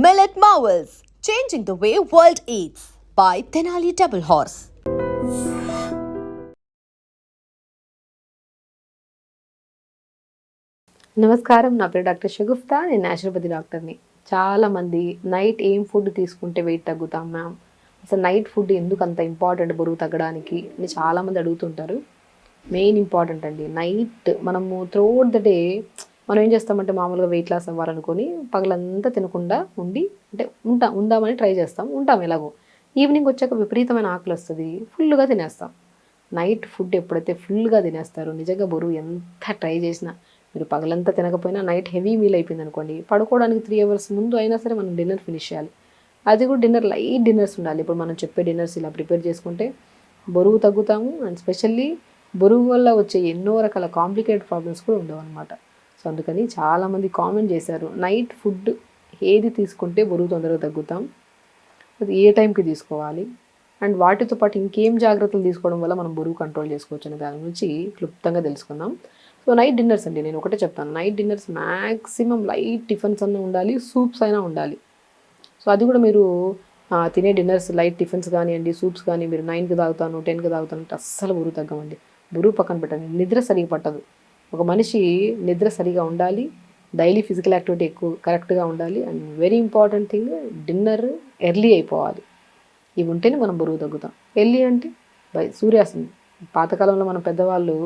Millet Marvels, changing the way world eats by Tenali Double Horse. నమస్కారం, నా పేరు doctor Shagufta. నేను న్యాచురోపతి డాక్టర్ని. చాలామంది నైట్ ఏం ఫుడ్ తీసుకుంటే వెయిట్ తగ్గుతాం మ్యామ్, అసలు నైట్ ఫుడ్ ఎందుకు అంత ఇంపార్టెంట్ బరువు తగ్గడానికి అని చాలామంది అడుగుతుంటారు. మెయిన్ ఇంపార్టెంట్ అండి. నైట్ మనము త్రూఅవుట్ ద డే మనం ఏం చేస్తామంటే మామూలుగా వెయిట్ లాస్ అవ్వాలనుకొని పగలంతా తినకుండా ఉందామని ట్రై చేస్తాం, ఉంటాం ఎలాగో. ఈవినింగ్ వచ్చాక విపరీతమైన ఆకలి వస్తుంది, ఫుల్గా తినేస్తాం. నైట్ ఫుడ్ ఎప్పుడైతే ఫుల్గా తినేస్తారో నిజంగా బరువు ఎంత ట్రై చేసినా, మీరు పగలంతా తినకపోయినా నైట్ హెవీ మీల్ అయిపోయింది అనుకోండి, పడుకోవడానికి 3 hours ముందు అయినా సరే మనం డిన్నర్ ఫినిష్ చేయాలి. అది కూడా డిన్నర్ లైట్ డిన్నర్స్ ఉండాలి. ఇప్పుడు మనం చెప్పే డిన్నర్స్ ఇలా ప్రిపేర్ చేసుకుంటే బరువు తగ్గుతాము. అండ్ స్పెషల్లీ బరువు వల్ల వచ్చే ఎన్నో రకాల కాంప్లికేటెడ్ ప్రాబ్లమ్స్ కూడా ఉండవు అనమాట. సో అందుకని చాలామంది కామెంట్ చేశారు, నైట్ ఫుడ్ ఏది తీసుకుంటే బరువు తొందరగా తగ్గుతాం, అది ఏ టైంకి తీసుకోవాలి, అండ్ వాటితో పాటు ఇంకేం జాగ్రత్తలు తీసుకోవడం వల్ల మనం బరువు కంట్రోల్ చేసుకోవచ్చు అనే దాని గురించి క్లుప్తంగా తెలుసుకుందాం. సో నైట్ డిన్నర్స్ అండి, నేను ఒకటే చెప్తాను, night dinners maximum light tiffins అన్నీ ఉండాలి, సూప్స్ అయినా ఉండాలి. సో అది కూడా మీరు తినే డిన్నర్స్ లైట్ టిఫిన్స్ కానివ్వండి, సూప్స్ కానీ మీరు 9కి తాగుతాను 10కి తాగుతాను అంటే అస్సలు బరువు తగ్గమండి. బరువు పక్కన పెట్టండి, నిద్ర సరిగా పట్టదు. ఒక మనిషి నిద్ర సరిగా ఉండాలి, డైలీ ఫిజికల్ యాక్టివిటీ ఎక్కువ కరెక్ట్గా ఉండాలి, and very important thing dinner early అయిపోవాలి. ఇవి ఉంటేనే మనం బరువు తగ్గుతాం. ఎర్లీ అంటే బై సూర్యాస్తమయం. పాతకాలంలో మన పెద్దవాళ్ళు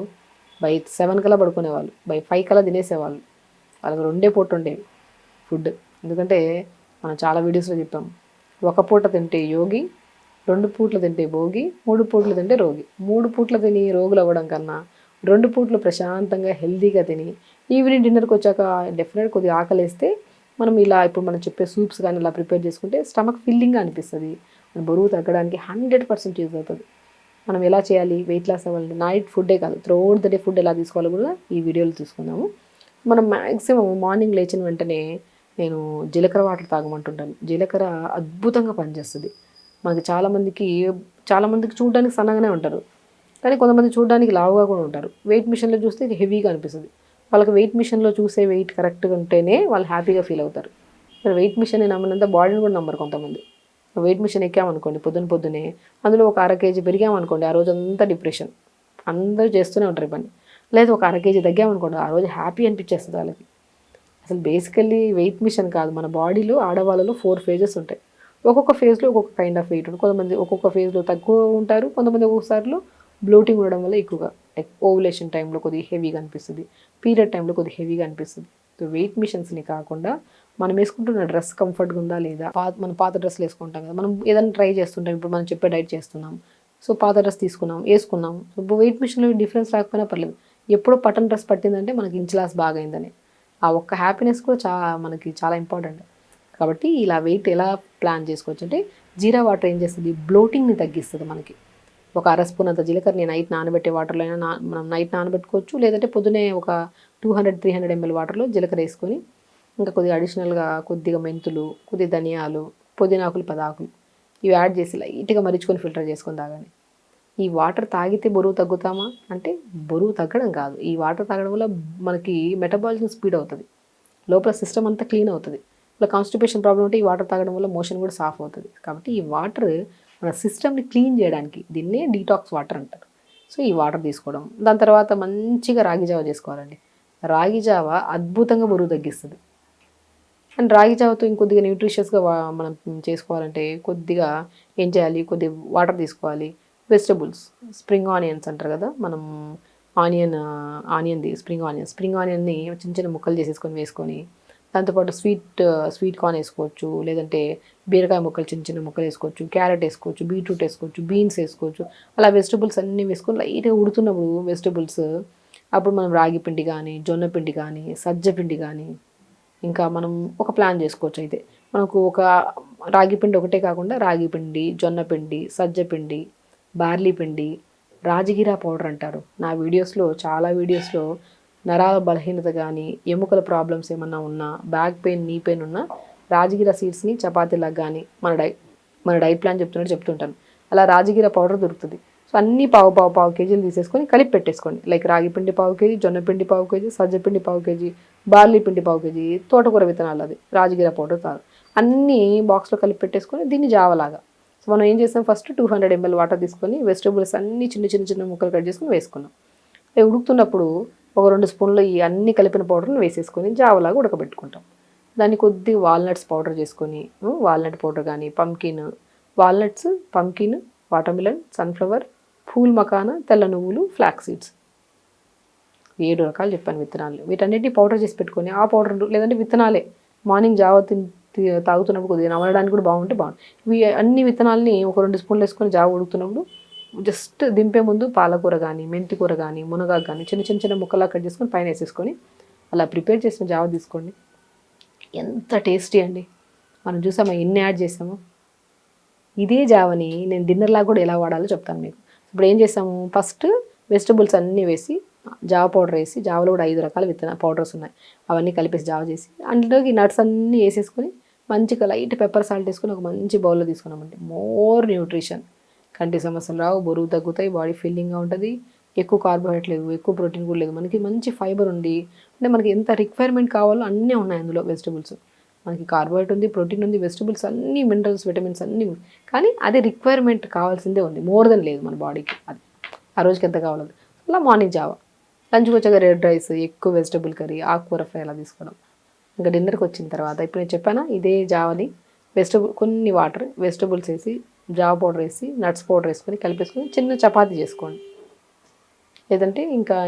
బై 7 కల్లా పడుకునేవాళ్ళు, బై 5 కల్లా తినేసేవాళ్ళు. వాళ్ళకి 2 పూట ఉండేవి ఫుడ్. ఎందుకంటే మనం చాలా వీడియోస్లో చెప్పాం, ఒక పూట తింటే యోగి, 2 పూట్లు తింటే భోగి, 3 పూట్లు తింటే రోగి. 3 పూట్లు తిని రోగులు అవ్వడం కన్నా 2 పూట్లు ప్రశాంతంగా హెల్తీగా తిని ఈవినింగ్ డిన్నర్కి వచ్చాక డెఫినెట్ కొద్దిగా ఆకలిస్తే మనం ఇలా ఇప్పుడు మనం చెప్పే సూప్స్ కానీ ఇలా ప్రిపేర్ చేసుకుంటే స్టమక్ ఫిల్లింగ్గా అనిపిస్తుంది. బరువు తగ్గడానికి 100% యూజ్ అవుతుంది. మనం ఎలా చేయాలి, వెయిట్ లాస్ అవ్వాలి, నైట్ ఫుడ్డే కాదు త్రూఅవుట్ ద డే ఫుడ్ ఎలా తీసుకోవాలో కూడా ఈ వీడియోలో తీసుకుందాము. మనం మ్యాక్సిమం మార్నింగ్ లేచిన వెంటనే నేను జీలకర్ర వాటర్ తాగమంటుంటాను. జీలకర్ర అద్భుతంగా పనిచేస్తుంది. మనకి చాలామందికి చూడడానికి సన్నగానే ఉంటారు, కానీ కొంతమంది చూడడానికి లావుగా కూడా ఉంటారు. వెయిట్ మిషన్లో చూస్తే హెవీగా అనిపిస్తుంది. వాళ్ళకి వెయిట్ మిషన్లో చూసే వెయిట్ కరెక్ట్గా ఉంటేనే వాళ్ళు హ్యాపీగా ఫీల్ అవుతారు. వెయిట్ మిషన్ నమ్మినంత బాడీని కూడా నమ్మరు కొంతమంది. వెయిట్ మిషన్ ఎక్కామనుకోండి పొద్దున్నే, అందులో ఒక 1/2 kg పెరిగామనుకోండి, ఆ రోజు అంతా డిప్రెషన్, అందరూ చేస్తూనే ఉంటారు పని. లేదు ఒక 1/2 kg తగ్గామనుకోండి, ఆ రోజు హ్యాపీ అనిపించేస్తుంది వాళ్ళకి. అసలు బేసికల్లీ వెయిట్ మిషన్ కాదు, మన బాడీలో ఆడవాళ్ళలో 4 phases ఉంటాయి. ఒక్కొక్క ఫేజ్లో ఒక్కొక్క కైండ్ ఆఫ్ వెయిట్ ఉంటుంది. కొంతమంది ఒక్కొక్క ఫేజ్లో తక్కువ ఉంటారు, కొంతమంది ఒక్కొక్కసారిలో బ్లోటింగ్ ఉండడం వల్ల ఎక్కువగా, లైక్ ఓవులేషన్ టైంలో కొద్దిగా హెవీగా అనిపిస్తుంది, పీరియడ్ టైంలో కొద్దిగా హెవీగా అనిపిస్తుంది. సో వెయిట్ మిషన్స్ని కాకుండా మనం వేసుకుంటున్న డ్రెస్ కంఫర్ట్గా ఉందా లేదా, మనం పాత డ్రెస్సులు వేసుకుంటాం కదా, మనం ఏదైనా ట్రై చేస్తుంటాం, ఇప్పుడు మనం చెప్పే డైట్ చేస్తున్నాం, సో పాత డ్రెస్ తీసుకున్నాం వేసుకున్నాం, ఇప్పుడు వెయిట్ మిషన్లో డిఫరెన్స్ రాకపోయినా పర్లేదు, ఎప్పుడో పట్టన్ డ్రెస్ పట్టిందంటే మనకి ఇంచ్ లాస్ బాగా అయిందని, ఆ ఒక్క హ్యాపీనెస్ కూడా మనకి చాలా ఇంపార్టెంట్. కాబట్టి ఇలా వెయిట్ ఎలా ప్లాన్ చేసుకోవచ్చు అంటే, జీరా వాటర్ ఏం చేస్తుంది, బ్లోటింగ్ని తగ్గిస్తుంది మనకి. ఒక 1/2 స్పూన్ అంత జీలకర్రని నైట్ నానబెట్టే వాటర్లో అయినా మనం నైట్ నానబెట్టుకోవచ్చు, లేదంటే పొద్దునే ఒక 200-300 ml వాటర్లో జీలకర్ర వేసుకొని, ఇంకా కొద్దిగా అడిషనల్గా కొద్దిగా మెంతులు, కొద్దిగా ధనియాలు, పుదీనాకులు 10 ఆకులు ఇవి యాడ్ చేసి లైట్గా మరిచుకొని ఫిల్టర్ చేసుకొని తాగాలి. ఈ వాటర్ తాగితే బరువు తగ్గుతామా అంటే బరువు తగ్గడం కాదు, ఈ వాటర్ తాగడం వల్ల మనకి మెటబాలిజం స్పీడ్ అవుతుంది, లోపల సిస్టమ్ అంతా క్లీన్ అవుతుంది. ఇలా కాన్స్టిపేషన్ ప్రాబ్లం ఉంటే ఈ వాటర్ తాగడం వల్ల మోషన్ కూడా సాఫ్ అవుతుంది. కాబట్టి ఈ వాటర్ మన సిస్టమ్ని క్లీన్ చేయడానికి, దీన్నే డీటాక్స్ వాటర్ అంటారు. సో ఈ వాటర్ తీసుకోవడం, దాని తర్వాత మంచిగా రాగి జావ చేసుకోవాలండి. రాగి జావ అద్భుతంగా బరువు తగ్గిస్తుంది. అండ్ రాగి జావతో ఇంకొద్దిగా న్యూట్రిషియస్గా మనం చేసుకోవాలంటే కొద్దిగా ఏం చేయాలి, కొద్దిగా వాటర్ తీసుకోవాలి. వెజిటబుల్స్, స్ప్రింగ్ ఆనియన్స్ అంటారు కదా, మనం ఆనియన్ది స్ప్రింగ్ ఆనియన్ని చిన్న చిన్న ముక్కలు చేసేసుకొని వేసుకొని, దాంతోపాటు స్వీట్ కార్న్ వేసుకోవచ్చు, లేదంటే బీరకాయ ముక్కలు చిన్న చిన్న ముక్కలు వేసుకోవచ్చు, క్యారెట్ వేసుకోవచ్చు, బీట్రూట్ వేసుకోవచ్చు, బీన్స్ వేసుకోవచ్చు. అలా వెజిటబుల్స్ అన్నీ వేసుకొని లైట్గా ఉడుతున్నప్పుడు వెజిటబుల్స్, అప్పుడు మనం రాగి పిండి కానీ, జొన్న పిండి కానీ, సజ్జ పిండి కానీ, ఇంకా మనం ఒక ప్లాన్ చేసుకోవచ్చు. అయితే మనకు ఒక రాగి పిండి ఒకటే కాకుండా రాగి పిండి, జొన్న పిండి, సజ్జ పిండి, బార్లీ పిండి, రాజగిరా పౌడర్ అంటారు. నా చాలా వీడియోస్లో నరాల బలహీనత కానీ, ఎముకల ప్రాబ్లమ్స్ ఏమన్నా ఉన్నా, బ్యాక్ పెయిన్, నీ పెయిన్ ఉన్నా రాజగిరా సీడ్స్ని చపాతీలాగా కానీ మన డైట్ ప్లాన్ చెప్తుంటాను. అలా రాజగిరా పౌడర్ దొరుకుతుంది. సో అన్నీ పావు కేజీలు తీసేసుకొని కలిపి పెట్టేసుకోండి. లైక్ రాగి పిండి పావు కేజీ, జొన్న పిండి పావు కేజీ, సజ్జ పిండి పావు కేజీ, బార్లీ పిండి పావు కేజీ, తోటకూర విత్తనాలు, అది రాజగిరా పౌడర్ తాగు. అన్నీ బాక్స్లో కలిపి పెట్టేసుకొని దీన్ని జావలాగా. సో మనం ఏం చేస్తాం, ఫస్ట్ 200 ml వాటర్ తీసుకొని వెజిటబుల్స్ అన్నీ చిన్న ముక్కలు కట్ చేసుకొని వేసుకున్నాం. అవి ఉడుకుతున్నప్పుడు ఒక 2 స్పూన్లు ఈ అన్ని కలిపిన పౌడర్ని వేసేసుకొని జావలాగా ఉడకబెట్టుకుంటాం. దాన్ని కొద్దిగా వాల్నట్స్ పౌడర్ చేసుకొని, వాల్నట్ పౌడర్ కానీ walnuts, pumpkin, watermelon, sunflower, pool makhana, తెల్ల నువ్వులు, ఫ్లాక్ సీడ్స్, 7 రకాలు చెప్పాను విత్తనాలు. వీటన్నిటిని పౌడర్ చేసి పెట్టుకొని ఆ పౌడర్ లేదంటే విత్తనాలే మార్నింగ్ జావ తాగుతున్నప్పుడు కొద్దిగా నమలడానికి కూడా బాగుంటుంది. ఇవి అన్ని విత్తనాలని ఒక 2 స్పూన్లు వేసుకొని జావ ఉడుకుతున్నప్పుడు జస్ట్ దింపే ముందు పాలకూర కానీ, మెంతి కూర కానీ, మునగాకు కానీ చిన్న ముక్కలా కట్ చేసుకొని పైన వేసేసుకొని అలా ప్రిపేర్ చేసిన జావ తీసుకోండి. ఎంత టేస్టీ అండి. మనం చూసామా ఎన్ని యాడ్ చేసాము. ఇదే జావని నేను డిన్నర్లాగా కూడా ఎలా వాడాలో చెప్తాను మీకు. ఇప్పుడు ఏం చేసాము, ఫస్ట్ వెజిటబుల్స్ అన్నీ వేసి జావ పౌడర్ వేసి, జావలో కూడా 5 రకాల పౌడర్స్ ఉన్నాయి, అవన్నీ కలిపేసి జావ చేసి అందులోకి నట్స్ అన్నీ వేసేసుకొని మంచిగా లైట్ పెప్పర్ సాల్ట్ వేసుకొని ఒక మంచి బౌల్లో తీసుకున్నామంటే మోర్ న్యూట్రిషన్, కంటి సమస్యలు రావు, బరువు తగ్గుతాయి, బాడీ ఫీలింగ్గా ఉంటుంది, ఎక్కువ కార్బోహైడ్రేట్ లేదు, ఎక్కువ ప్రోటీన్ కూడా లేదు, మనకి మంచి ఫైబర్ ఉంది. అంటే మనకి ఎంత రిక్వైర్మెంట్ కావాలో అన్నీ ఉన్నాయి అందులో. వెజిటబుల్స్ మనకి కార్బోహైడ్రేట్ ఉంది, ప్రోటీన్ ఉంది, వెజిటబుల్స్ అన్నీ మినరల్స్, విటమిన్స్ అన్నీ ఉంది. కానీ అదే రిక్వైర్మెంట్ కావాల్సిందే ఉంది, మోర్ దెన్ లేదు మన బాడీకి. అది ఆ రోజుకి ఎంత కావాలో అలా. మార్నింగ్ జావా, లంచ్కి వచ్చాక రెడ్ రైస్, ఎక్కువ వెజిటబుల్ కర్రీ, ఆకుకూర ఫ్రై అలా తీసుకోవడం. ఇంకా డిన్నర్కి వచ్చిన తర్వాత ఇప్పుడు నేను చెప్పానా ఇదే జావని కొన్ని వాటర్, వెజిటబుల్స్ వేసి, జావ పౌడర్ వేసి, నట్స్ పౌడర్ వేసుకొని కలిపేసుకొని చిన్న చపాతీ చేసుకోండి. లేదంటే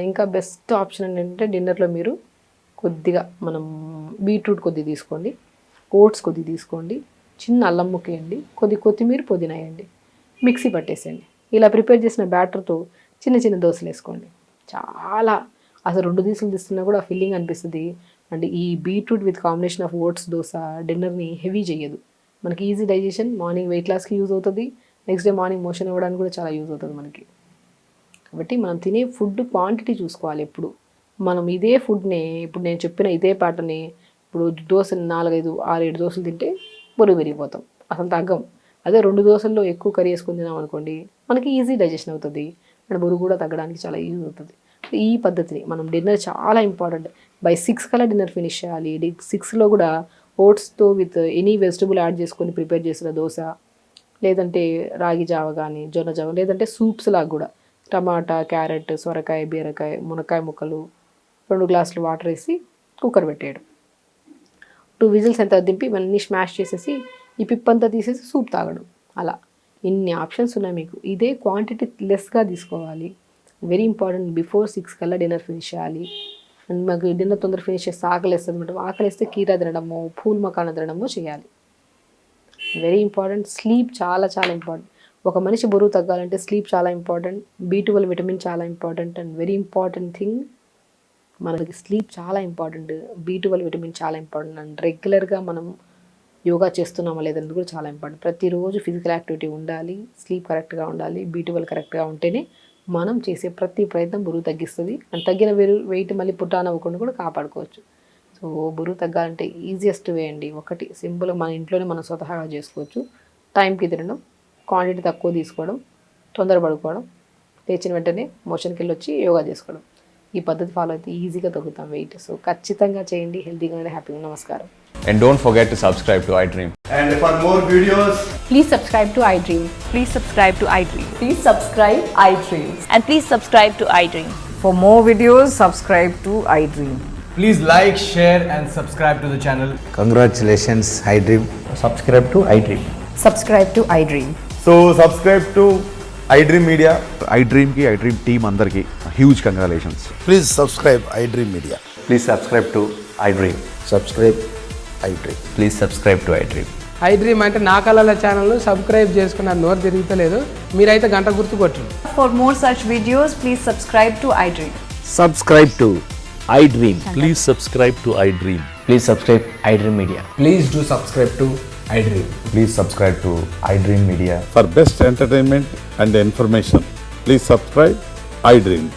ఇంకా బెస్ట్ ఆప్షన్ ఏంటంటే డిన్నర్లో మీరు కొద్దిగా మనం బీట్రూట్ కొద్దిగా తీసుకోండి, ఓట్స్ కొద్దిగా తీసుకోండి, చిన్న అల్లం ముక్క వేయండి, కొత్తిమీర, పుదీనా వేయండి, మిక్సీ పట్టేసేయండి. ఇలా ప్రిపేర్ చేసిన బ్యాటర్తో చిన్న దోశలు వేసుకోండి. చాలా అసలు 2 దోశలు తీస్తున్నా కూడా ఫీలింగ్ అనిపిస్తుంది. అంటే ఈ beetroot with combination of oats dosa డిన్నర్ని హెవీ చేయదు, మనకి ఈజీ డైజెషన్, మార్నింగ్ వెయిట్ లాస్కి యూజ్ అవుతుంది, నెక్స్ట్ డే మార్నింగ్ మోషన్ ఇవ్వడానికి కూడా చాలా యూజ్ అవుతుంది మనకి. కాబట్టి మనం తినే ఫుడ్ క్వాంటిటీ చూసుకోవాలి ఎప్పుడు. మనం ఇదే ఫుడ్ని ఇప్పుడు నేను చెప్పిన ఇదే ప్యాటర్ని ఇప్పుడు దోశలు 4, 5, 6, 7 దోశలు తింటే బరువు పెరిగిపోతాం, అసలు తగ్గం. అదే 2 దోశల్లో ఎక్కువ కర్రీ వేసుకొని తినాం అనుకోండి, మనకి ఈజీ డైజెషన్ అవుతుంది, అండ్ బరువు కూడా తగ్గడానికి చాలా యూజ్ అవుతుంది. ఈ పద్ధతిని మనం డిన్నర్ చాలా ఇంపార్టెంట్. బై 6 కల్లా డిన్నర్ ఫినిష్ చేయాలి. 6లో కూడా ఓట్స్తో విత్ ఎనీ వెజిటబుల్ యాడ్ చేసుకొని ప్రిపేర్ చేసిన దోశ, లేదంటే రాగి జావ కానీ, జొన్న జావ, లేదంటే సూప్స్ లాగా కూడా టమాటా, క్యారెట్, సొరకాయ, బీరకాయ, మునక్కాయ ముక్కలు, 2 గ్లాసులు వాటర్ వేసి కుక్కర్ పెట్టేయడం. 2 విజిల్స్ ఎంత దింపి ఇవన్నీ స్మాష్ చేసేసి ఈ పిప్పంతా తీసేసి సూప్ తాగడం. అలా ఇన్ని ఆప్షన్స్ ఉన్నాయి మీకు. ఇదే క్వాంటిటీ లెస్గా తీసుకోవాలి. Very important. బిఫోర్ 6 కల్లా డిన్నర్ ఫినిష్ చేయాలి. అండ్ మాకు డిన్నర్ తొందర ఫినిష్ చేస్తే ఆకలిస్తుంది అనమాట. ఆకలిస్తే కీరా తినడము, పూల్ మకానా తినడము చేయాలి. Very important. స్లీప్ చాలా ఇంపార్టెంట్. ఒక మనిషి బరువు తగ్గాలంటే స్లీప్ చాలా ఇంపార్టెంట్, B12 విటమిన్ చాలా important, and very important thing మనకి స్లీప్ చాలా ఇంపార్టెంట్, B12 విటమిన్ చాలా ఇంపార్టెంట్. అండ్ రెగ్యులర్గా మనం యోగా చేస్తున్నామా లేదని కూడా చాలా ఇంపార్టెంట్. ప్రతిరోజు ఫిజికల్ యాక్టివిటీ ఉండాలి, స్లీప్ కరెక్ట్గా ఉండాలి, B12 కరెక్ట్గా ఉంటేనే మనం చేసే ప్రతి ప్రయత్నం బరువు తగ్గిస్తుంది. అండ్ తగ్గిన వెయిట్ మళ్ళీ పుట్టాన్ అవ్వకుండా కూడా కాపాడుకోవచ్చు. సో బరువు తగ్గాలంటే ఈజియెస్ట్ వే అండి ఒకటి, సింపుల్గా మన ఇంట్లోనే మనం స్వతహాగా చేసుకోవచ్చు. టైంకి తినడం, క్వాంటిటీ తక్కువ తీసుకోవడం, తొందర పడుకోవడం, లేచిన వెంటనే మోషన్కి వెళ్ళి వచ్చి యోగా చేసుకోవడం. ఈ పద్ధతి ఫాలో అయితే ఈజీగా తగ్గుతాం వెయిట్. సో ఖచ్చితంగా చేయండి. హెల్తీగా ఉండండి, హ్యాపీగా. నమస్కారం. And don't forget to subscribe to iDream. And for more videos, Please subscribe to iDream. Please subscribe to iDream. Please subscribe iDream. And please subscribe to iDream. For more videos, subscribe to iDream. please like, share and subscribe to the channel. Congratulations, iDream. Subscribe to iDream. Subscribe to iDream. So subscribe to iDream Media. iDream ki iDream team andarki huge congratulations. Please subscribe iDream Media. Please subscribe to iDream. Subscribe iDream. Please subscribe to iDream. iDream అంటే నా కళల channel subscribe చేసుకున్న నోరు తిరుగుతలేదు, మీరైతే గంట గుర్తు కొట్టండి. For more such videos, please subscribe to iDream. Subscribe to iDream. Please subscribe to iDream. Please subscribe iDream Media. Please do subscribe to iDream. Please subscribe to iDream Media. For best entertainment and information, please subscribe iDream.